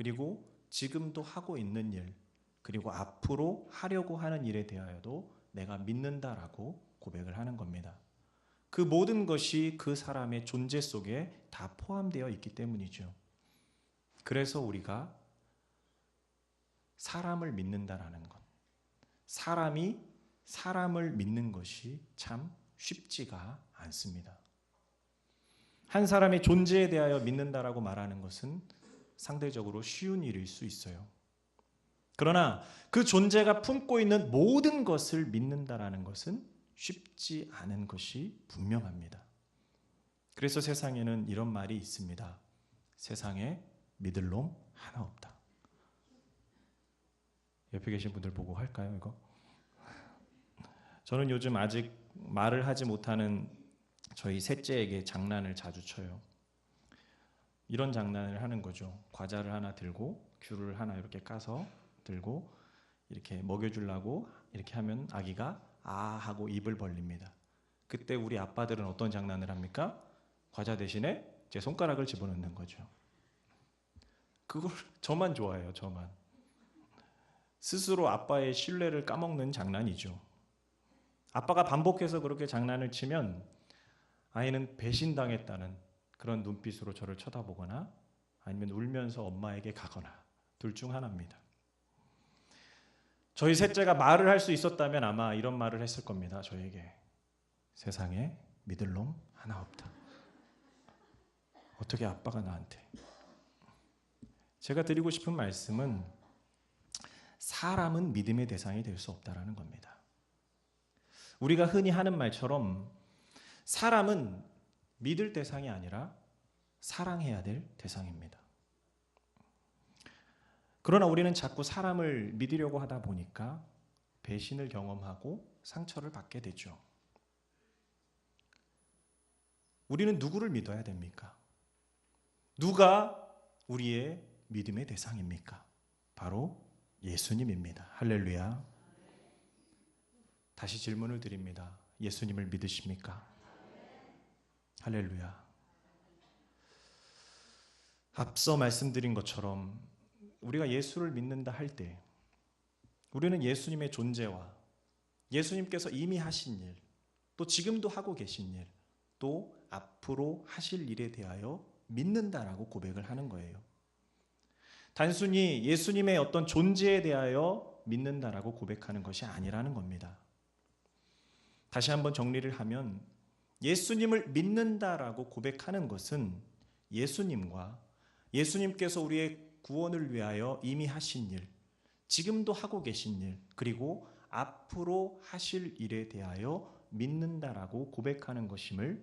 그리고 지금도 하고 있는 일, 그리고 앞으로 하려고 하는 일에 대하여도 내가 믿는다라고 고백을 하는 겁니다. 그 모든 것이 그 사람의 존재 속에 다 포함되어 있기 때문이죠. 그래서 우리가 사람을 믿는다라는 것, 사람이 사람을 믿는 것이 참 쉽지가 않습니다. 한 사람의 존재에 대하여 믿는다라고 말하는 것은 상대적으로 쉬운 일일 수 있어요. 그러나 그 존재가 품고 있는 모든 것을 믿는다라는 것은 쉽지 않은 것이 분명합니다. 그래서 세상에는 이런 말이 있습니다. 세상에 믿을 놈 하나 없다. 옆에 계신 분들 보고 할까요, 이거? 저는 요즘 아직 말을 하지 못하는 저희 셋째에게 장난을 자주 쳐요. 이런 장난을 하는 거죠. 과자를 하나 들고 귤을 하나 이렇게 까서 들고 이렇게 먹여주려고 이렇게 하면 아기가 아 하고 입을 벌립니다. 그때 우리 아빠들은 어떤 장난을 합니까? 과자 대신에 제 손가락을 집어넣는 거죠. 그걸 저만 좋아해요. 저만. 스스로 아빠의 신뢰를 까먹는 장난이죠. 아빠가 반복해서 그렇게 장난을 치면 아이는 배신당했다는 그런 눈빛으로 저를 쳐다보거나 아니면 울면서 엄마에게 가거나 둘 중 하나입니다. 저희 셋째가 말을 할 수 있었다면 아마 이런 말을 했을 겁니다. 저에게. 세상에 믿을 놈 하나 없다. 어떻게 아빠가 나한테. 제가 드리고 싶은 말씀은 사람은 믿음의 대상이 될 수 없다라는 겁니다. 우리가 흔히 하는 말처럼 사람은 믿을 대상이 아니라 사랑해야 될 대상입니다. 그러나 우리는 자꾸 사람을 믿으려고 하다 보니까 배신을 경험하고 상처를 받게 되죠. 우리는 누구를 믿어야 됩니까? 누가 우리의 믿음의 대상입니까? 바로 예수님입니다. 할렐루야. 다시 질문을 드립니다. 예수님을 믿으십니까? 할렐루야. 앞서 말씀드린 것처럼 우리가 예수를 믿는다 할 때 우리는 예수님의 존재와 예수님께서 이미 하신 일, 또 지금도 하고 계신 일, 또 앞으로 하실 일에 대하여 믿는다라고 고백을 하는 거예요. 단순히 예수님의 어떤 존재에 대하여 믿는다라고 고백하는 것이 아니라는 겁니다. 다시 한번 정리를 하면 예수님을 믿는다라고 고백하는 것은 예수님과 예수님께서 우리의 구원을 위하여 이미 하신 일, 지금도 하고 계신 일, 그리고 앞으로 하실 일에 대하여 믿는다라고 고백하는 것임을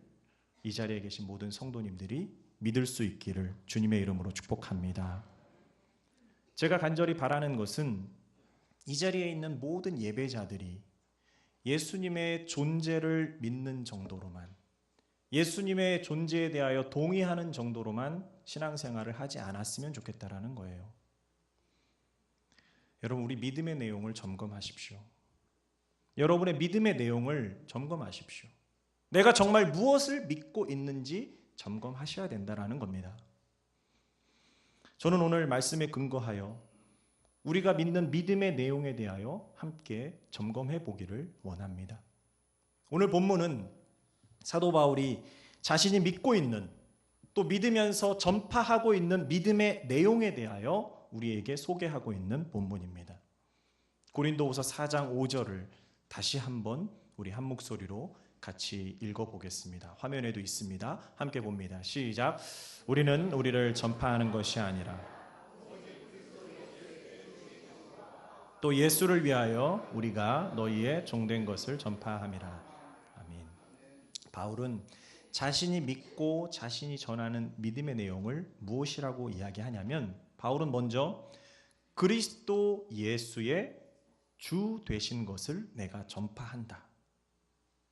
이 자리에 계신 모든 성도님들이 믿을 수 있기를 주님의 이름으로 축복합니다. 제가 간절히 바라는 것은 이 자리에 있는 모든 예배자들이 예수님의 존재를 믿는 정도로만, 예수님의 존재에 대하여 동의하는 정도로만 신앙생활을 하지 않았으면 좋겠다라는 거예요. 여러분, 우리 믿음의 내용을 점검하십시오. 여러분의 믿음의 내용을 점검하십시오. 내가 정말 무엇을 믿고 있는지 점검하셔야 된다는 겁니다. 저는 오늘 말씀에 근거하여 우리가 믿는 믿음의 내용에 대하여 함께 점검해 보기를 원합니다. 오늘 본문은 사도 바울이 자신이 믿고 있는, 또 믿으면서 전파하고 있는 믿음의 내용에 대하여 우리에게 소개하고 있는 본문입니다. 고린도후서 4장 5절을 다시 한번 우리 한 목소리로 같이 읽어보겠습니다. 화면에도 있습니다. 함께 봅니다. 시작. 우리는 우리를 전파하는 것이 아니라 또 예수를 위하여 우리가 너희의 종된 것을 전파함이라. 아멘. 바울은 자신이 믿고 자신이 전하는 믿음의 내용을 무엇이라고 이야기하냐면, 바울은 먼저 그리스도 예수의 주 되신 것을 내가 전파한다,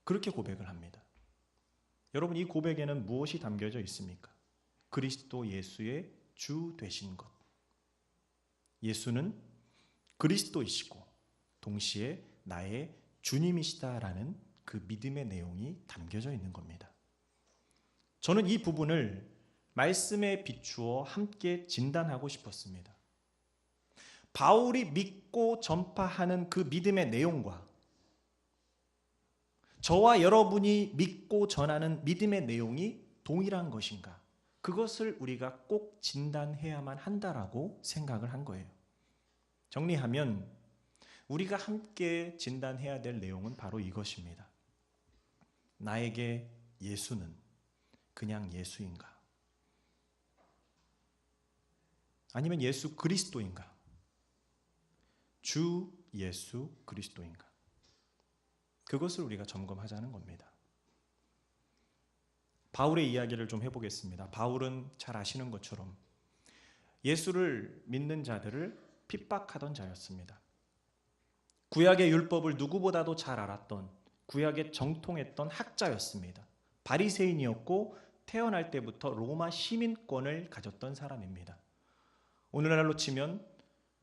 그렇게 고백을 합니다. 여러분, 이 고백에는 무엇이 담겨져 있습니까? 그리스도 예수의 주 되신 것. 예수는 그리스도이시고 동시에 나의 주님이시다라는 그 믿음의 내용이 담겨져 있는 겁니다. 저는 이 부분을 말씀에 비추어 함께 진단하고 싶었습니다. 바울이 믿고 전파하는 그 믿음의 내용과 저와 여러분이 믿고 전하는 믿음의 내용이 동일한 것인가? 그것을 우리가 꼭 진단해야만 한다라고 생각을 한 거예요. 정리하면 우리가 함께 진단해야 될 내용은 바로 이것입니다. 나에게 예수는 그냥 예수인가? 아니면 예수 그리스도인가? 주 예수 그리스도인가? 그것을 우리가 점검하자는 겁니다. 바울의 이야기를 좀 해보겠습니다. 바울은 잘 아시는 것처럼 예수를 믿는 자들을 핍박하던 자였습니다. 구약의 율법을 누구보다도 잘 알았던, 구약에 정통했던 학자였습니다. 바리새인이었고 태어날 때부터 로마 시민권을 가졌던 사람입니다. 오늘날로 치면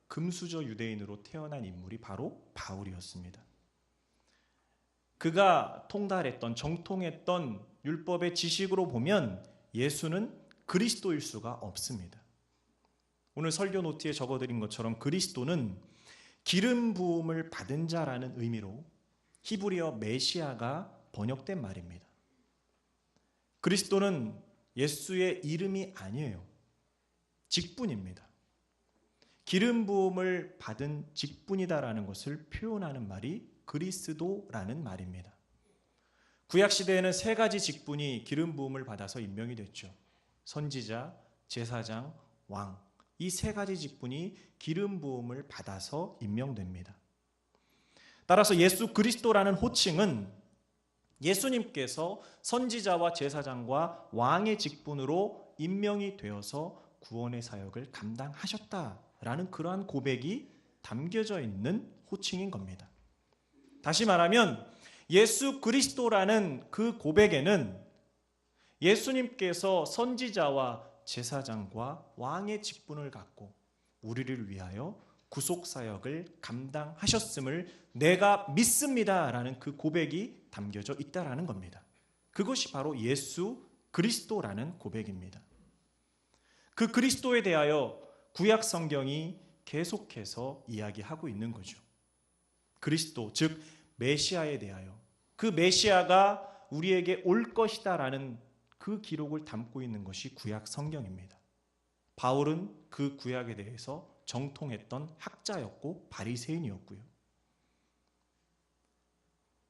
금수저 유대인으로 태어난 인물이 바로 바울이었습니다. 그가 통달했던, 정통했던 율법의 지식으로 보면 예수는 그리스도일 수가 없습니다. 오늘 설교 노트에 적어드린 것처럼 그리스도는 기름 부음을 받은 자라는 의미로 히브리어 메시아가 번역된 말입니다. 그리스도는 예수의 이름이 아니에요. 직분입니다. 기름 부음을 받은 직분이다라는 것을 표현하는 말이 그리스도라는 말입니다. 구약 시대에는 세 가지 직분이 기름 부음을 받아서 임명이 됐죠. 선지자, 제사장, 왕. 이 세 가지 직분이 기름 부음을 받아서 임명됩니다. 따라서 예수 그리스도라는 호칭은 예수님께서 선지자와 제사장과 왕의 직분으로 임명이 되어서 구원의 사역을 감당하셨다라는 그러한 고백이 담겨져 있는 호칭인 겁니다. 다시 말하면 예수 그리스도라는 그 고백에는 예수님께서 선지자와 제사장과 왕의 직분을 갖고 우리를 위하여 구속사역을 감당하셨음을 내가 믿습니다라는 그 고백이 담겨져 있다라는 겁니다. 그것이 바로 예수 그리스도라는 고백입니다. 그 그리스도에 대하여 구약 성경이 계속해서 이야기하고 있는 거죠. 그리스도, 즉 메시아에 대하여 그 메시아가 우리에게 올 것이다라는 그 기록을 담고 있는 것이 구약 성경입니다. 바울은 그 구약에 대해서 정통했던 학자였고 바리새인이었고요.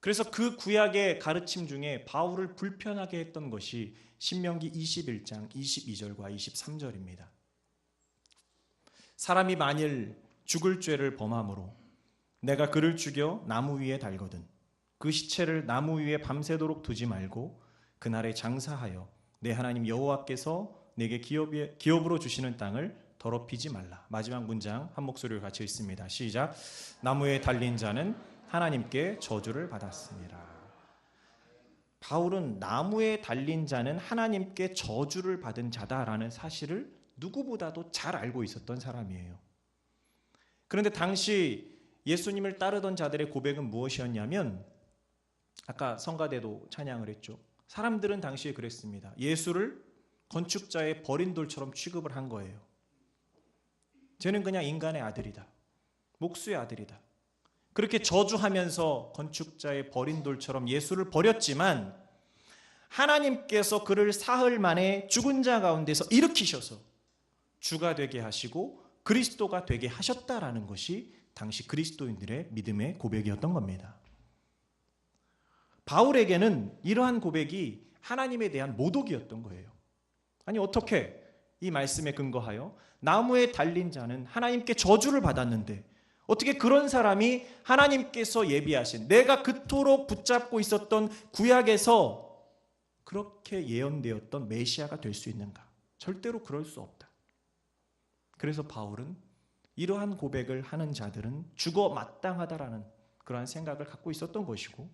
그래서 그 구약의 가르침 중에 바울을 불편하게 했던 것이 신명기 21장 22절과 23절입니다. 사람이 만일 죽을 죄를 범함으로 내가 그를 죽여 나무 위에 달거든 그 시체를 나무 위에 밤새도록 두지 말고 그날에 장사하여 내 하나님 여호와께서 내게 기업으로 주시는 땅을 더럽히지 말라. 마지막 문장 한 목소리로 같이 읽습니다. 시작. 나무에 달린 자는 하나님께 저주를 받았습니다. 바울은 나무에 달린 자는 하나님께 저주를 받은 자다라는 사실을 누구보다도 잘 알고 있었던 사람이에요. 그런데 당시 예수님을 따르던 자들의 고백은 무엇이었냐면 아까 성가대도 찬양을 했죠. 사람들은 당시에 그랬습니다. 예수를 건축자의 버린 돌처럼 취급을 한 거예요. 쟤는 그냥 인간의 아들이다. 목수의 아들이다. 그렇게 저주하면서 건축자의 버린 돌처럼 예수를 버렸지만 하나님께서 그를 사흘 만에 죽은 자 가운데서 일으키셔서 주가 되게 하시고 그리스도가 되게 하셨다라는 것이 당시 그리스도인들의 믿음의 고백이었던 겁니다. 바울에게는 이러한 고백이 하나님에 대한 모독이었던 거예요. 아니 어떻게 이 말씀에 근거하여 나무에 달린 자는 하나님께 저주를 받았는데 어떻게 그런 사람이 하나님께서 예비하신 내가 그토록 붙잡고 있었던 구약에서 그렇게 예언되었던 메시아가 될 수 있는가? 절대로 그럴 수 없다. 그래서 바울은 이러한 고백을 하는 자들은 죽어 마땅하다라는 그러한 생각을 갖고 있었던 것이고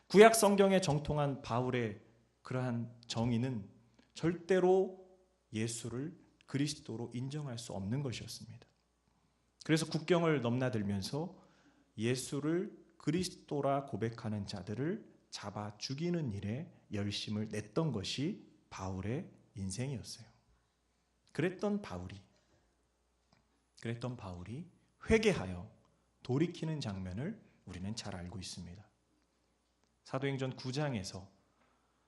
구약 성경에 정통한 바울의 그러한 정의는 절대로 예수를 그리스도로 인정할 수 없는 것이었습니다. 그래서 국경을 넘나들면서 예수를 그리스도라 고백하는 자들을 잡아 죽이는 일에 열심을 냈던 것이 바울의 인생이었어요. 그랬던 바울이 회개하여 돌이키는 장면을 우리는 잘 알고 있습니다. 사도행전 9장에서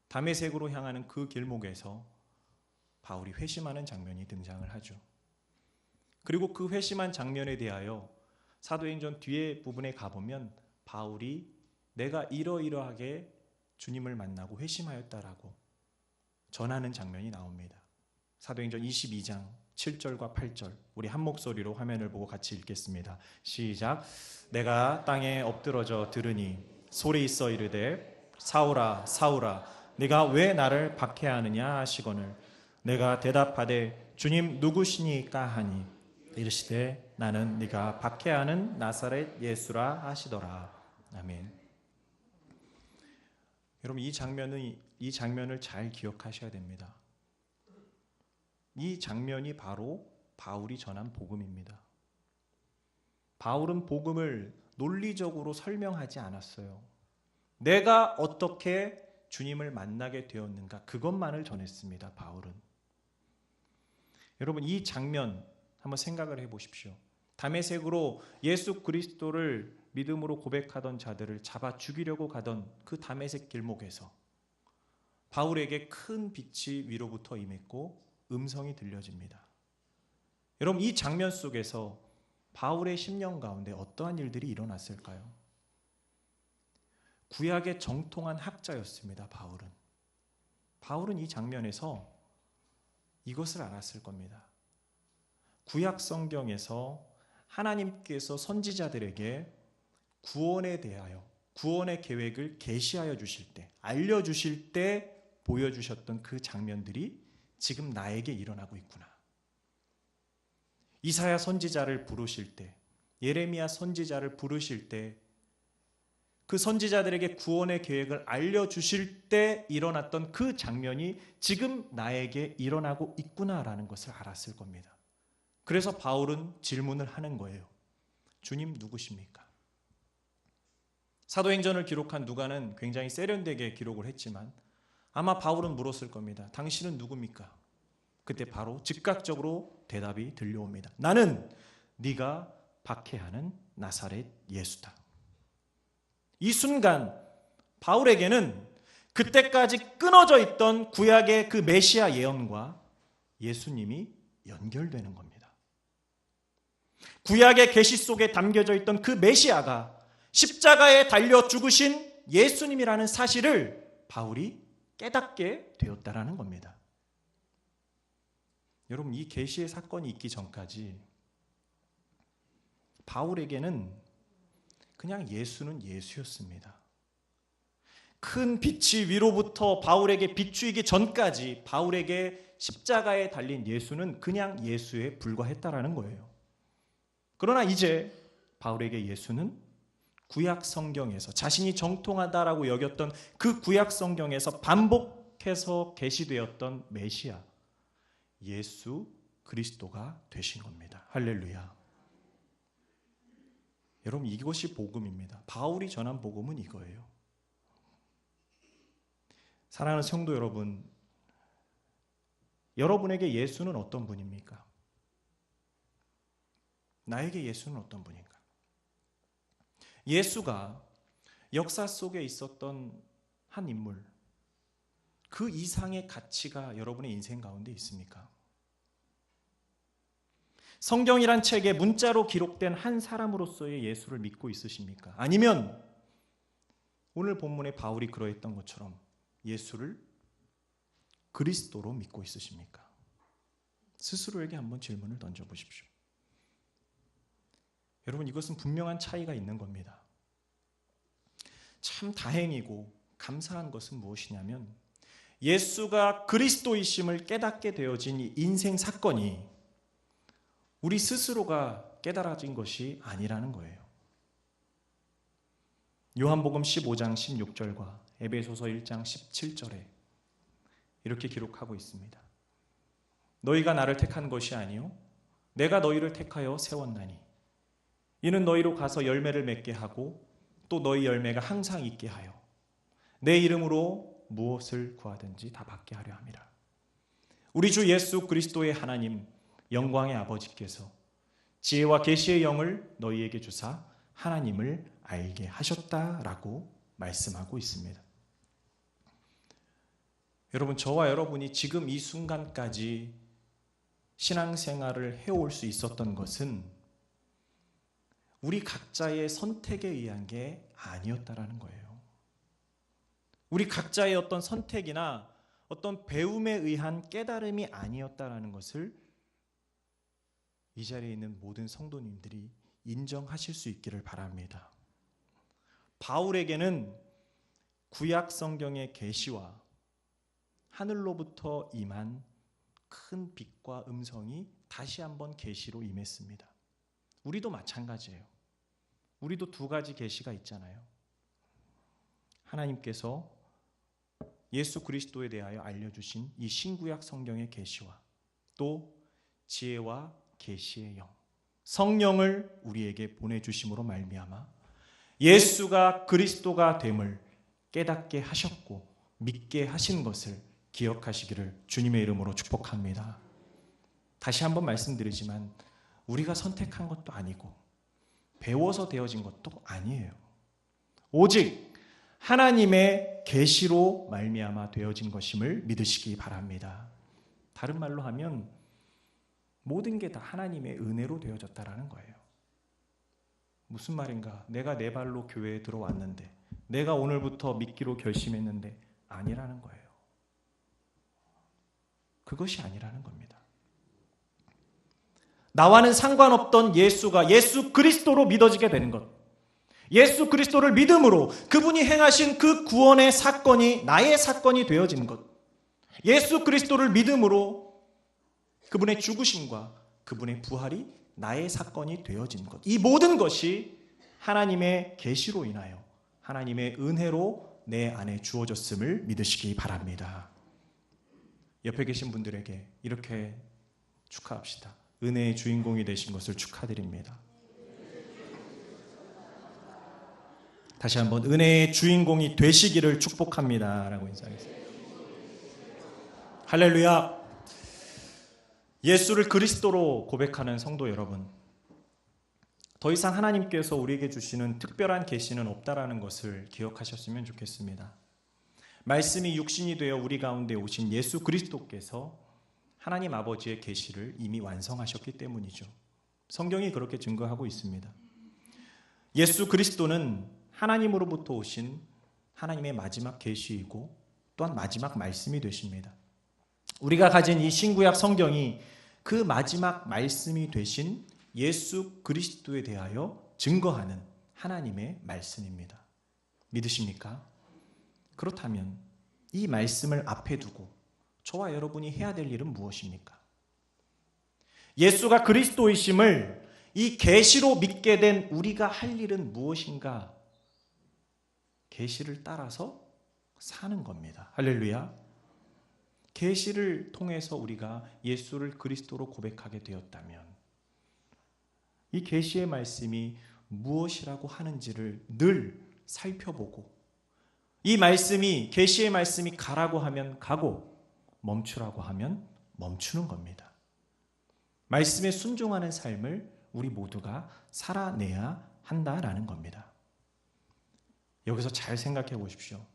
다메섹으로 향하는 그 길목에서 바울이 회심하는 장면이 등장을 하죠. 그리고 그 회심한 장면에 대하여 사도행전 뒤에 부분에 가보면 바울이 내가 이러이러하게 주님을 만나고 회심하였다라고 전하는 장면이 나옵니다. 사도행전 22장 7절과 8절 우리 한 목소리로 화면을 보고 같이 읽겠습니다. 시작. 내가 땅에 엎드러져 들으니 소리 있어 이르되 사울아 사울아 네가 왜 나를 박해하느냐 하시거늘 내가 대답하되 주님 누구시니까 하니 이르시되 나는 네가 박해하는 나사렛 예수라 하시더라. 아멘. 여러분 이 장면을 잘 기억하셔야 됩니다. 이 장면이 바로 바울이 전한 복음입니다. 바울은 복음을 논리적으로 설명하지 않았어요. 내가 어떻게 주님을 만나게 되었는가 그것만을 전했습니다. 바울은. 여러분 이 장면 한번 생각을 해보십시오. 다메섹으로 예수 그리스도를 믿음으로 고백하던 자들을 잡아 죽이려고 가던 그 다메섹 길목에서 바울에게 큰 빛이 위로부터 임했고 음성이 들려집니다. 여러분 이 장면 속에서 바울의 심령 가운데 어떠한 일들이 일어났을까요? 구약의 정통한 학자였습니다. 바울은 이 장면에서 이것을 알았을 겁니다. 구약 성경에서 하나님께서 선지자들에게 구원에 대하여 구원의 계획을 계시하여 주실 때, 알려주실 때 보여주셨던 그 장면들이 지금 나에게 일어나고 있구나. 이사야 선지자를 부르실 때, 예레미야 선지자를 부르실 때, 그 선지자들에게 구원의 계획을 알려주실 때 일어났던 그 장면이 지금 나에게 일어나고 있구나라는 것을 알았을 겁니다. 그래서 바울은 질문을 하는 거예요. 주님 누구십니까? 사도행전을 기록한 누가는 굉장히 세련되게 기록을 했지만 아마 바울은 물었을 겁니다. 당신은 누굽니까? 그때 바로 즉각적으로 대답이 들려옵니다. 나는 네가 박해하는 나사렛 예수다. 이 순간 바울에게는 그때까지 끊어져 있던 구약의 그 메시아 예언과 예수님이 연결되는 겁니다. 구약의 계시 속에 담겨져 있던 그 메시아가 십자가에 달려 죽으신 예수님이라는 사실을 바울이 깨닫게 되었다라는 겁니다. 여러분 이 계시의 사건이 있기 전까지 바울에게는 그냥 예수는 예수였습니다. 큰 빛이 위로부터 바울에게 비추이기 전까지 바울에게 십자가에 달린 예수는 그냥 예수에 불과했다라는 거예요. 그러나 이제 바울에게 예수는 구약 성경에서 자신이 정통하다라고 여겼던 그 구약 성경에서 반복해서 계시되었던 메시아 예수 그리스도가 되신 겁니다. 할렐루야. 여러분 이것이 복음입니다. 바울이 전한 복음은 이거예요. 사랑하는 성도 여러분, 여러분에게 예수는 어떤 분입니까? 나에게 예수는 어떤 분인가? 예수가 역사 속에 있었던 한 인물, 그 이상의 가치가 여러분의 인생 가운데 있습니까? 성경이란 책에 문자로 기록된 한 사람으로서의 예수를 믿고 있으십니까? 아니면 오늘 본문에 바울이 그러했던 것처럼 예수를 그리스도로 믿고 있으십니까? 스스로에게 한번 질문을 던져보십시오. 여러분 이것은 분명한 차이가 있는 겁니다. 참 다행이고 감사한 것은 무엇이냐면 예수가 그리스도이심을 깨닫게 되어진 이 인생 사건이 우리 스스로가 깨달아진 것이 아니라는 거예요. 요한복음 15장 16절과 에베소서 1장 17절에 이렇게 기록하고 있습니다. 너희가 나를 택한 것이 아니요 내가 너희를 택하여 세웠나니 이는 너희로 가서 열매를 맺게 하고 또 너희 열매가 항상 있게 하여 내 이름으로 무엇을 구하든지 다 받게 하려 함이라. 우리 주 예수 그리스도의 하나님 영광의 아버지께서 지혜와 계시의 영을 너희에게 주사 하나님을 알게 하셨다라고 말씀하고 있습니다. 여러분, 저와 여러분이 지금 이 순간까지 신앙생활을 해올 수 있었던 것은 우리 각자의 선택에 의한 게 아니었다라는 거예요. 우리 각자의 어떤 선택이나 어떤 배움에 의한 깨달음이 아니었다라는 것을 이 자리에 있는 모든 성도님들이 인정하실 수 있기를 바랍니다. 바울에게는 구약 성경의 계시와 하늘로부터 임한 큰 빛과 음성이 다시 한번 계시로 임했습니다. 우리도 마찬가지예요. 우리도 두 가지 계시가 있잖아요. 하나님께서 예수 그리스도에 대하여 알려주신 이 신구약 성경의 계시와 또 지혜와 계시의 영, 성령을 우리에게 보내주심으로 말미암아 예수가 그리스도가 됨을 깨닫게 하셨고 믿게 하신 것을 기억하시기를 주님의 이름으로 축복합니다. 다시 한번 말씀드리지만 우리가 선택한 것도 아니고 배워서 되어진 것도 아니에요. 오직 하나님의 계시로 말미암아 되어진 것임을 믿으시기 바랍니다. 다른 말로 하면 모든 게 다 하나님의 은혜로 되어졌다라는 거예요. 무슨 말인가? 내가 내 발로 교회에 들어왔는데, 내가 오늘부터 믿기로 결심했는데 아니라는 거예요. 그것이 아니라는 겁니다. 나와는 상관없던 예수가 예수 그리스도로 믿어지게 되는 것, 예수 그리스도를 믿음으로 그분이 행하신 그 구원의 사건이 나의 사건이 되어진 것, 예수 그리스도를 믿음으로 그분의 죽으심과 그분의 부활이 나의 사건이 되어진 것, 이 모든 것이 하나님의 계시로 인하여 하나님의 은혜로 내 안에 주어졌음을 믿으시기 바랍니다. 옆에 계신 분들에게 이렇게 축하합시다. 은혜의 주인공이 되신 것을 축하드립니다. 다시 한번 은혜의 주인공이 되시기를 축복합니다 라고 인사하겠습니다. 할렐루야. 예수를 그리스도로 고백하는 성도 여러분, 더 이상 하나님께서 우리에게 주시는 특별한 계시는 없다라는 것을 기억하셨으면 좋겠습니다. 말씀이 육신이 되어 우리 가운데 오신 예수 그리스도께서 하나님 아버지의 계시를 이미 완성하셨기 때문이죠. 성경이 그렇게 증거하고 있습니다. 예수 그리스도는 하나님으로부터 오신 하나님의 마지막 계시이고 또한 마지막 말씀이 되십니다. 우리가 가진 이 신구약 성경이 그 마지막 말씀이 되신 예수 그리스도에 대하여 증거하는 하나님의 말씀입니다. 믿으십니까? 그렇다면 이 말씀을 앞에 두고 저와 여러분이 해야 될 일은 무엇입니까? 예수가 그리스도이심을 이 계시로 믿게 된 우리가 할 일은 무엇인가? 계시를 따라서 사는 겁니다. 할렐루야. 계시를 통해서 우리가 예수를 그리스도로 고백하게 되었다면 이 계시의 말씀이 무엇이라고 하는지를 늘 살펴보고 이 말씀이 계시의 말씀이 가라고 하면 가고 멈추라고 하면 멈추는 겁니다. 말씀에 순종하는 삶을 우리 모두가 살아내야 한다라는 겁니다. 여기서 잘 생각해 보십시오.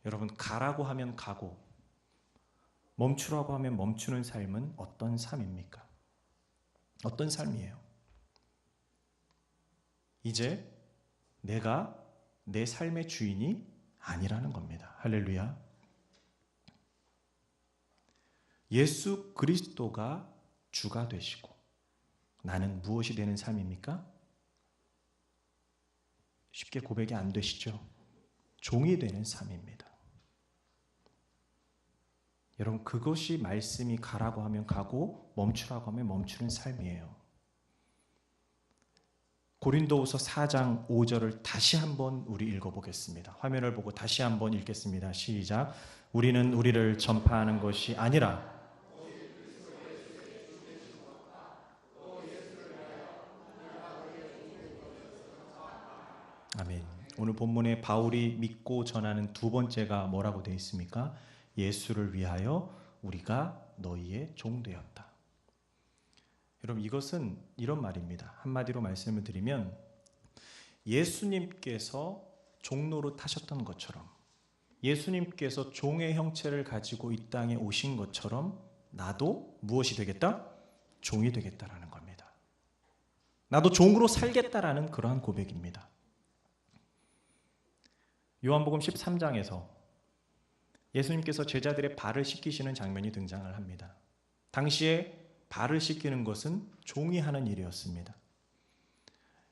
여러분, 가라고 하면 가고 멈추라고 하면 멈추는 삶은 어떤 삶입니까? 어떤 삶이에요? 이제 내가 내 삶의 주인이 아니라는 겁니다. 할렐루야. 예수 그리스도가 주가 되시고 나는 무엇이 되는 삶입니까? 쉽게 고백이 안 되시죠? 종이 되는 삶입니다. 여러분, 그것이 말씀이 가라고 하면 가고 멈추라고 하면 멈추는 삶이에요. 고린도후서 4장 5절을 다시 한번 우리 읽어보겠습니다. 화면을 보고 다시 한번 읽겠습니다. 시작. 우리는 우리를 전파하는 것이 아니라 아멘. 오늘 본문에 바울이 믿고 전하는 두 번째가 뭐라고 되어 있습니까? 예수를 위하여 우리가 너희의 종 되었다. 여러분, 이것은 이런 말입니다. 한마디로 말씀을 드리면 예수님께서 종로로 타셨던 것처럼, 예수님께서 종의 형체를 가지고 이 땅에 오신 것처럼 나도 무엇이 되겠다? 종이 되겠다라는 겁니다. 나도 종으로 살겠다라는 그러한 고백입니다. 요한복음 13장에서 예수님께서 제자들의 발을 씻기시는 장면이 등장을 합니다. 당시에 발을 씻기는 것은 종이 하는 일이었습니다.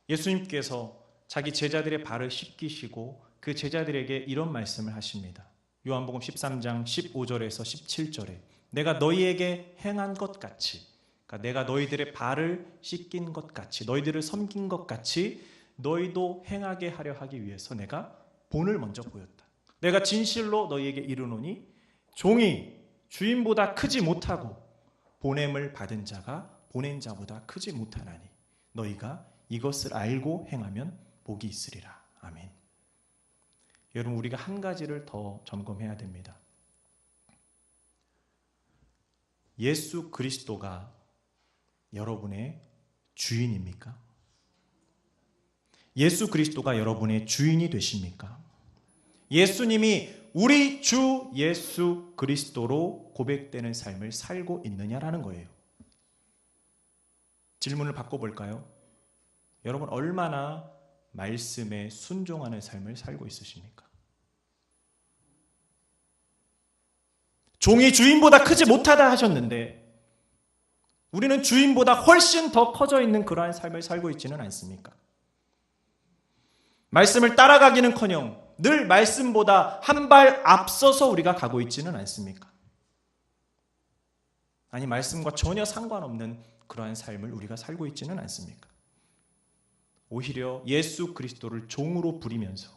예수님께서 자기 제자들의 발을 씻기시고 그 제자들에게 이런 말씀을 하십니다. 요한복음 13장 15절에서 17절에 내가 너희에게 행한 것 같이, 그러니까 내가 너희들의 발을 씻긴 것 같이, 너희들을 섬긴 것 같이 너희도 행하게 하려 하기 위해서 내가 본을 먼저 보였다. 내가 진실로 너희에게 이르노니 종이 주인보다 크지 못하고 보냄을 받은 자가 보낸 자보다 크지 못하나니 너희가 이것을 알고 행하면 복이 있으리라. 아멘. 여러분, 우리가 한 가지를 더 점검해야 됩니다. 예수 그리스도가 여러분의 주인입니까? 예수 그리스도가 여러분의 주인이 되십니까? 예수님이 우리 주 예수 그리스도로 고백되는 삶을 살고 있느냐라는 거예요. 질문을 바꿔볼까요? 여러분, 얼마나 말씀에 순종하는 삶을 살고 있으십니까? 종이 주인보다 크지 못하다 하셨는데 우리는 주인보다 훨씬 더 커져 있는 그러한 삶을 살고 있지는 않습니까? 말씀을 따라가기는커녕 늘 말씀보다 한 발 앞서서 우리가 가고 있지는 않습니까? 아니, 말씀과 전혀 상관없는 그러한 삶을 우리가 살고 있지는 않습니까? 오히려 예수 그리스도를 종으로 부리면서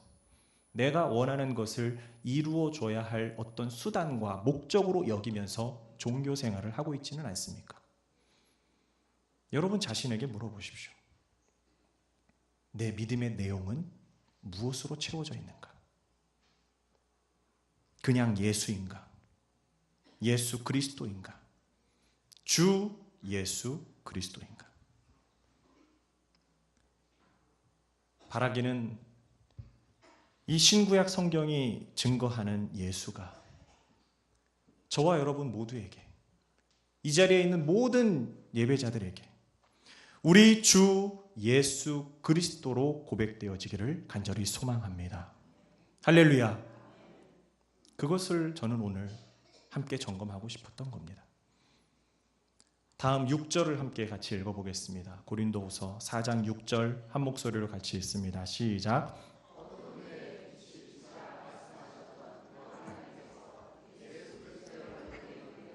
내가 원하는 것을 이루어 줘야 할 어떤 수단과 목적으로 여기면서 종교 생활을 하고 있지는 않습니까? 여러분 자신에게 물어보십시오. 내 믿음의 내용은 무엇으로 채워져 있는가? 그냥 예수인가? 예수 그리스도인가? 주 예수 그리스도인가? 바라기는 이 신구약 성경이 증거하는 예수가 저와 여러분 모두에게, 이 자리에 있는 모든 예배자들에게 우리 주 예수 그리스도로 고백되어지기를 간절히 소망합니다. 할렐루야. 그것을 저는 오늘 함께 점검하고 싶었던 겁니다. 다음 6절을 함께 같이 읽어보겠습니다. 고린도후서 4장 6절 한 목소리로 같이 읽습니다. 시작.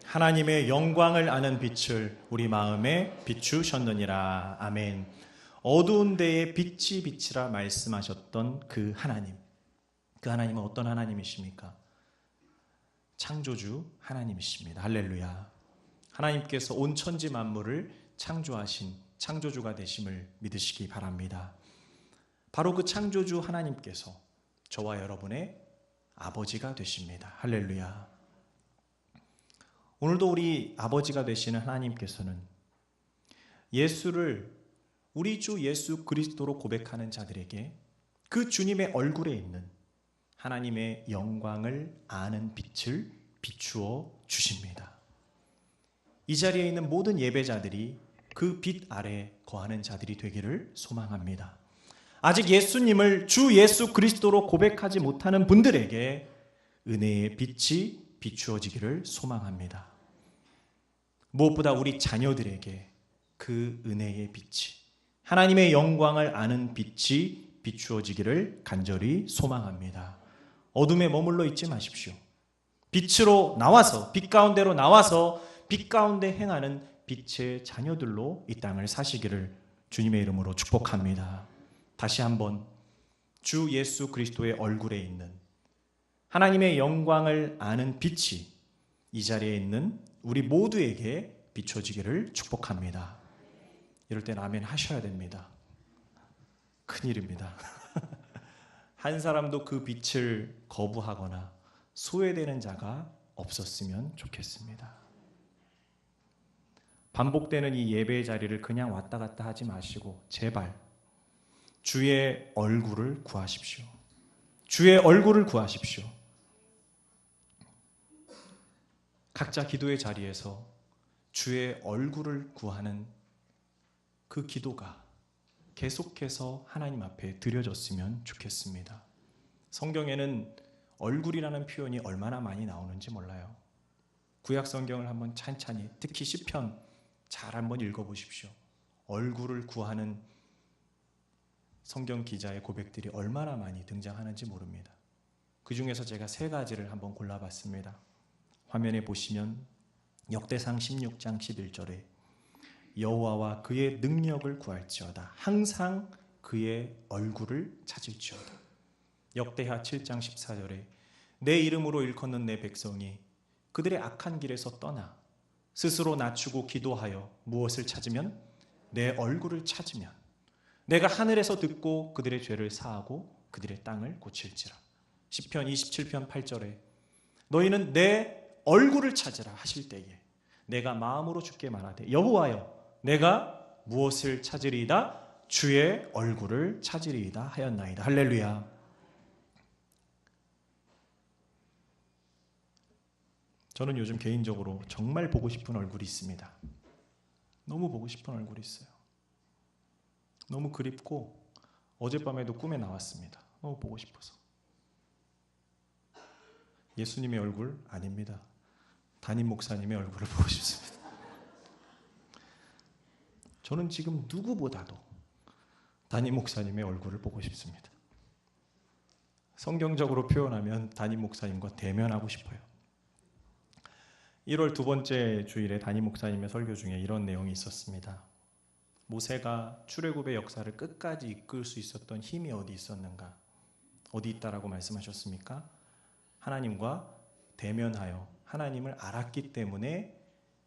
하나님의 영광을 아는 빛을 우리 마음에 비추셨느니라. 아멘. 어두운 데에 빛이 비치라 말씀하셨던 그 하나님. 그 하나님은 어떤 하나님이십니까? 창조주 하나님이십니다. 할렐루야. 하나님께서 온 천지 만물을 창조하신 창조주가 되심을 믿으시기 바랍니다. 바로 그 창조주 하나님께서 저와 여러분의 아버지가 되십니다. 할렐루야. 오늘도 우리 아버지가 되시는 하나님께서는 예수를 우리 주 예수 그리스도로 고백하는 자들에게 그 주님의 얼굴에 있는 하나님의 영광을 아는 빛을 비추어 주십니다. 이 자리에 있는 모든 예배자들이 그 빛 아래 거하는 자들이 되기를 소망합니다. 아직 예수님을 주 예수 그리스도로 고백하지 못하는 분들에게 은혜의 빛이 비추어지기를 소망합니다. 무엇보다 우리 자녀들에게 그 은혜의 빛이, 하나님의 영광을 아는 빛이 비추어지기를 간절히 소망합니다. 어둠에 머물러 있지 마십시오. 빛으로 나와서, 빛 가운데로 나와서 빛 가운데 행하는 빛의 자녀들로 이 땅을 사시기를 주님의 이름으로 축복합니다. 다시 한번 주 예수 그리스도의 얼굴에 있는 하나님의 영광을 아는 빛이 이 자리에 있는 우리 모두에게 비춰지기를 축복합니다. 이럴 땐 아멘 하셔야 됩니다. 큰일입니다. 한 사람도 그 빛을 거부하거나 소외되는 자가 없었으면 좋겠습니다. 반복되는 이 예배의 자리를 그냥 왔다 갔다 하지 마시고 제발 주의 얼굴을 구하십시오. 주의 얼굴을 구하십시오. 각자 기도의 자리에서 주의 얼굴을 구하는 그 기도가 계속해서 하나님 앞에 드려졌으면 좋겠습니다. 성경에는 얼굴이라는 표현이 얼마나 많이 나오는지 몰라요. 구약 성경을 한번 찬찬히, 특히 시편 잘 한번 읽어보십시오. 얼굴을 구하는 성경 기자의 고백들이 얼마나 많이 등장하는지 모릅니다. 그 중에서 제가 3가지를 한번 골라봤습니다. 화면에 보시면 역대상 16장 11절에 여호와와 그의 능력을 구할지어다. 항상 그의 얼굴을 찾을지어다. 역대하 7장 14절에 내 이름으로 일컫는 내 백성이 그들의 악한 길에서 떠나 스스로 낮추고 기도하여 무엇을 찾으면? 내 얼굴을 찾으면 내가 하늘에서 듣고 그들의 죄를 사하고 그들의 땅을 고칠지라. 시편 27편 8절에 너희는 내 얼굴을 찾으라 하실 때에 내가 마음으로 주께 말하되 여호와여 내가 무엇을 찾으리이다? 주의 얼굴을 찾으리이다 하였나이다. 할렐루야. 저는 요즘 개인적으로 정말 보고 싶은 얼굴이 있습니다. 너무 보고 싶은 얼굴이 있어요. 너무 그립고 어젯밤에도 꿈에 나왔습니다. 너무 보고 싶어서. 예수님의 얼굴 아닙니다. 담임 목사님의 얼굴을 보고 싶습니다. 저는 지금 누구보다도 담임 목사님의 얼굴을 보고 싶습니다. 성경적으로 표현하면 담임 목사님과 대면하고 싶어요. 1월 2번째 주일에 담임 목사님의 설교 중에 이런 내용이 있었습니다. 모세가 출애굽의 역사를 끝까지 이끌 수 있었던 힘이 어디 있었는가? 어디 있다라고 말씀하셨습니까? 하나님과 대면하여 하나님을 알았기 때문에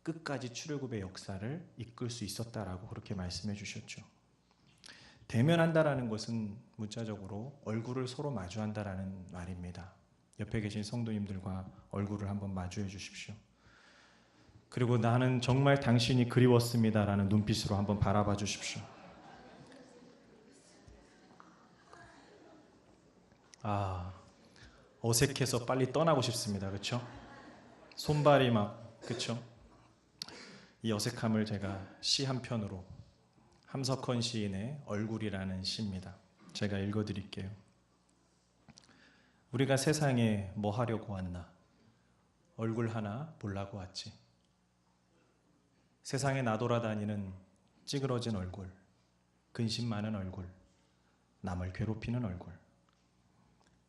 끝까지 출애굽의 역사를 이끌 수 있었다라고 그렇게 말씀해 주셨죠. 대면한다라는 것은 문자적으로 얼굴을 서로 마주한다라는 말입니다. 옆에 계신 성도님들과 얼굴을 한번 마주해 주십시오. 그리고 나는 정말 당신이 그리웠습니다라는 눈빛으로 한번 바라봐 주십시오. 어색해서 빨리 떠나고 싶습니다. 그렇죠? 손발이 막, 그렇죠? 이 어색함을 제가 시 한 편으로, 함석헌 시인의 얼굴이라는 시입니다. 제가 읽어드릴게요. 우리가 세상에 뭐 하려고 왔나? 얼굴 하나 보려고 왔지. 세상에 나돌아다니는 찌그러진 얼굴, 근심 많은 얼굴, 남을 괴롭히는 얼굴.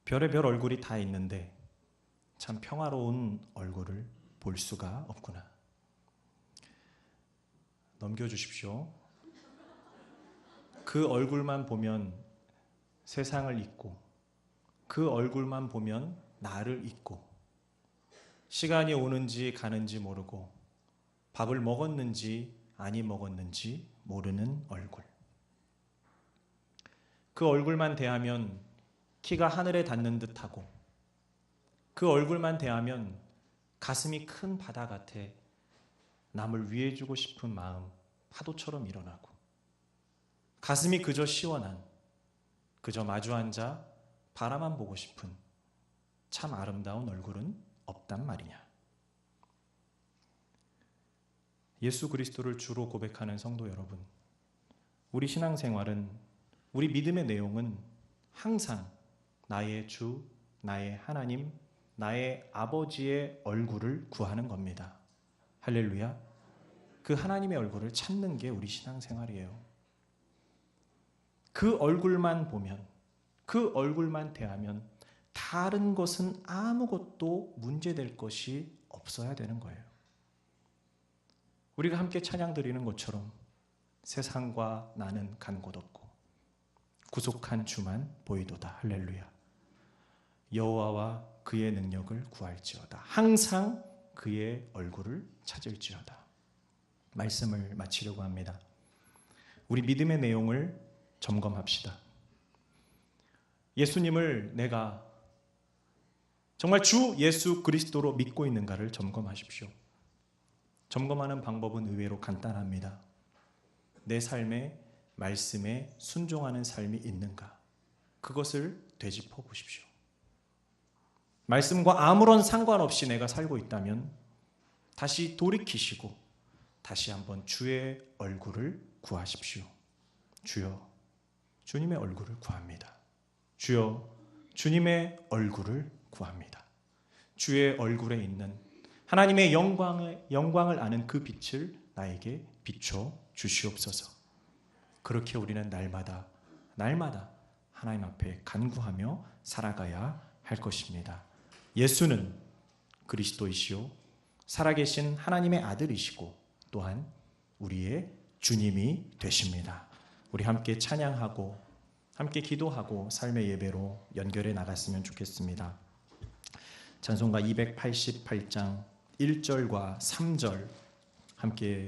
별의별 얼굴이 다 있는데 참 평화로운 얼굴을 볼 수가 없구나. 넘겨주십시오. 그 얼굴만 보면 세상을 잊고 그 얼굴만 보면 나를 잊고 시간이 오는지 가는지 모르고 밥을 먹었는지 아니 먹었는지 모르는 얼굴. 그 얼굴만 대하면 키가 하늘에 닿는 듯하고 그 얼굴만 대하면 가슴이 큰 바다 같아 남을 위해주고 싶은 마음 파도처럼 일어나고 가슴이 그저 시원한 그저 마주 앉아 바라만 보고 싶은 참 아름다운 얼굴은 없단 말이냐. 예수 그리스도를 주로 고백하는 성도 여러분, 우리 신앙생활은, 우리 믿음의 내용은 항상 나의 주, 나의 하나님, 나의 아버지의 얼굴을 구하는 겁니다. 할렐루야. 그 하나님의 얼굴을 찾는 게 우리 신앙생활이에요. 그 얼굴만 보면, 그 얼굴만 대하면 다른 것은 아무것도 문제될 것이 없어야 되는 거예요. 우리가 함께 찬양 드리는 것처럼 세상과 나는 간 곳 없고 구속한 주만 보이도다. 할렐루야. 여호와와 그의 능력을 구할지어다. 항상 그의 얼굴을 찾을지어다. 말씀을 마치려고 합니다. 우리 믿음의 내용을 점검합시다. 예수님을 내가 정말 주 예수 그리스도로 믿고 있는가를 점검하십시오. 점검하는 방법은 의외로 간단합니다. 내 삶에 말씀에 순종하는 삶이 있는가? 그것을 되짚어 보십시오. 말씀과 아무런 상관없이 내가 살고 있다면 다시 돌이키시고 다시 한번 주의 얼굴을 구하십시오. 주여, 주님의 얼굴을 구합니다. 주여, 주님의 얼굴을 구합니다. 주의 얼굴에 있는 하나님의 영광을 아는 그 빛을 나에게 비춰 주시옵소서. 그렇게 우리는 날마다 하나님 앞에 간구하며 살아가야 할 것입니다. 예수는 그리스도이시요 살아계신 하나님의 아들이시고 또한 우리의 주님이 되십니다. 우리 함께 찬양하고 함께 기도하고 삶의 예배로 연결해 나갔으면 좋겠습니다. 찬송가 288장 1절과 3절 함께